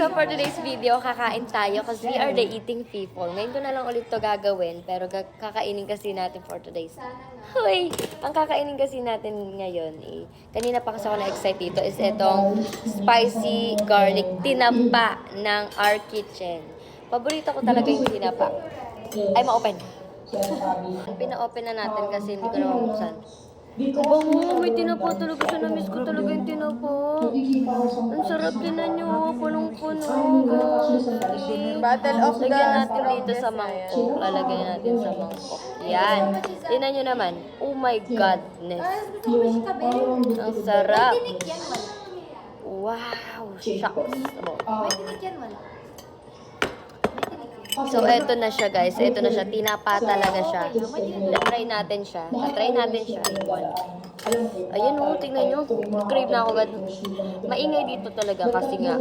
So for today's video, kakain tayo kasi we are the eating people. Ngayon ko na lang ulit to gagawin, pero kakainin kasi natin for today's. Hoy! Ang kakainin kasi natin ngayon, kanina pa kasi ako na-excite dito, is itong spicy garlic tinapa ng our kitchen. Paborito ko talaga yung tinapa. Ay, ma-open. Pina-open na natin kasi hindi ko na mabuksan. Ang bango, may tinapa talaga siya. Na-miss ko talaga yung tinapa. Ang sarap din na nyo. Punong-puno. Battle of the Lagyan natin dito strongest sa na mangkok. Lalagyan natin sa mangkok. Yan. Tingnan nyo naman. Oh my godness. Ang sarap. Wow. Shucks. So, eto na siya, guys. Eto na siya. Tinapa talaga siya. Try natin siya. Try natin siya. Ayan o, tingnan nyo. Crave na ako agad. Maingay dito talaga kasi nga